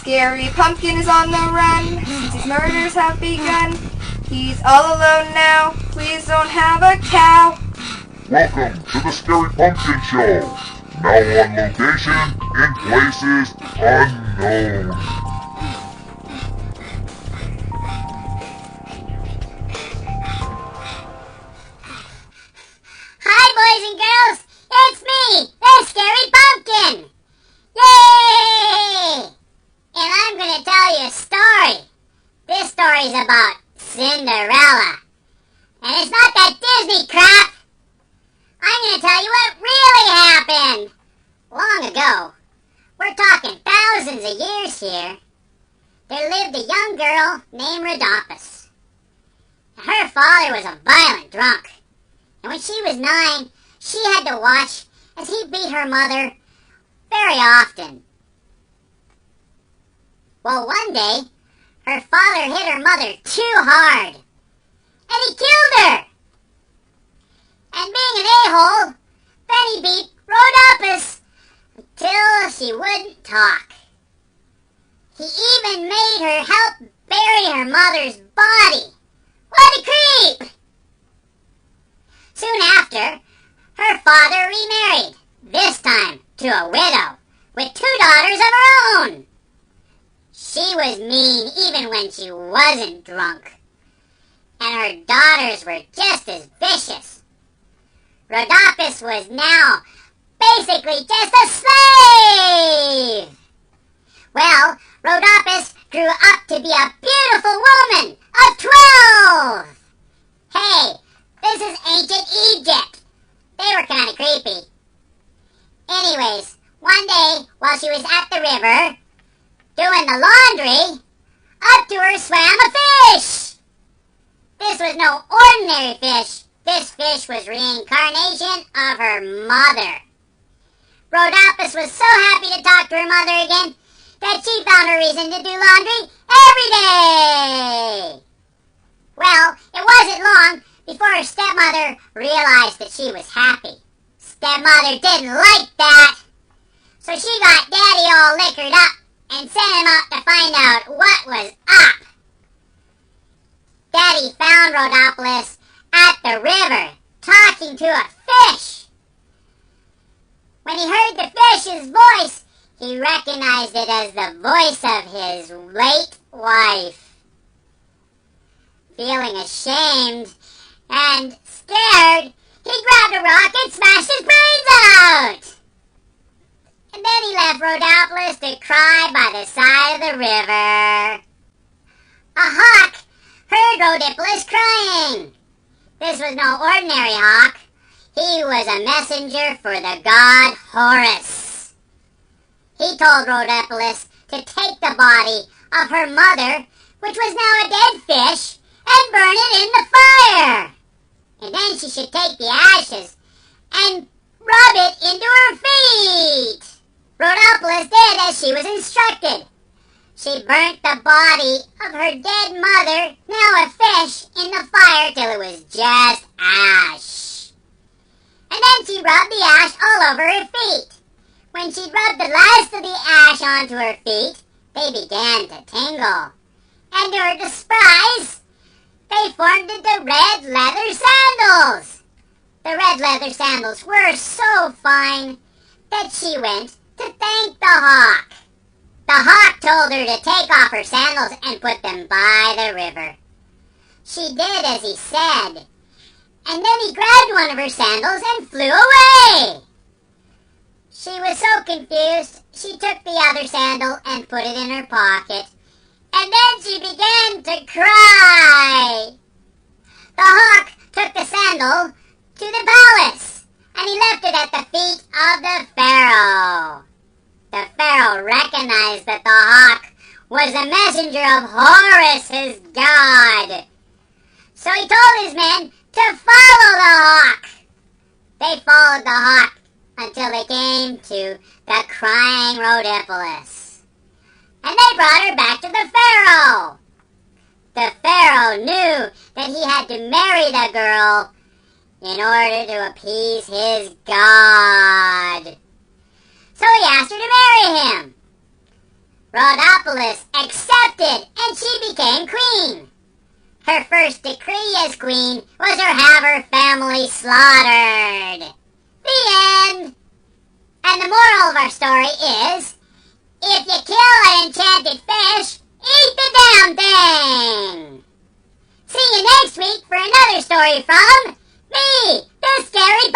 scary pumpkin is on the run since his murders have begun. He's all alone now. Please don't have a cow. Welcome to the Scary Pumpkin Show. Now on location in places unknown. Hi, boys and girls. It's me, the Scary Pumpkin. Yay! And I'm going to tell you a story. This story's about Cinderella. And it's not that Disney crap. I'm going to tell you what really happened. Long ago, we're talking thousands of years here, there lived a young girl named Rhodopis. Her father was a violent drunk. And when she was 9, she had to watch as he beat her mother very often. Well, one day, her father hit her mother too hard, and he killed her. And being an a-hole, then he beat Rhodopis until she wouldn't talk. He even made her help bury her mother's body. What a creep! Soon after, her father remarried, this time to a widow with 2 daughters of her own. She was mean even when she wasn't drunk, and her daughters were just as vicious. Rhodopis was now basically just a slave. Well, Rhodopis grew up to be a beautiful woman of 12. Hey, this is ancient Egypt. They were kind of creepy. Anyways, one day while she was at the river doing the laundry, up to her swam a fish. This was no ordinary fish. This fish was reincarnation of her mother. Rhodopis was so happy to talk to her mother again that she found a reason to do laundry every day. Well, it wasn't long before her stepmother realized that she was happy. Stepmother didn't like that, so she got Daddy all liquored up and sent him out to find out what was up. Daddy found Rhodopis at the river, talking to a fish. When he heard the fish's voice, he recognized it as the voice of his late wife. Feeling ashamed and scared, he grabbed a rock and smashed his brains out. And then he left Rhodopis to cry by the side of the river. A hawk heard Rhodopis crying. This was no ordinary hawk. He was a messenger for the god Horus. He told Rhodopis to take the body of her mother, which was now a dead fish, and burn it in the fire. And then she should take the ashes and rub it into her feet. Rhodopis did as she was instructed. She burnt the body of her dead mother, now a fish, in the fire till it was just ash. And then she rubbed the ash all over her feet. When she rubbed the last of the ash onto her feet, they began to tingle. And to her surprise, they formed into red leather sandals. The red leather sandals were so fine that she went to thank the hawk. The hawk told her to take off her sandals and put them by the river. She did as he said, and then he grabbed one of her sandals and flew away. She was so confused, she took the other sandal and put it in her pocket, and then she began to cry. The hawk took the sandal to the palace, and he left it at the feet of the pharaoh. The pharaoh recognized that the hawk was a messenger of Horus, his god. So he told his men to follow the hawk. They followed the hawk until they came to the crying Rhodopis. And they brought her back to the pharaoh. The pharaoh knew that he had to marry the girl in order to appease his god. So he asked her to marry him. Rhodopolis accepted and she became queen. Her first decree as queen was to have her family slaughtered. The end. And the moral of our story is, if you kill an enchanted fish, eat the damn thing. See you next week for another story from me, the Scary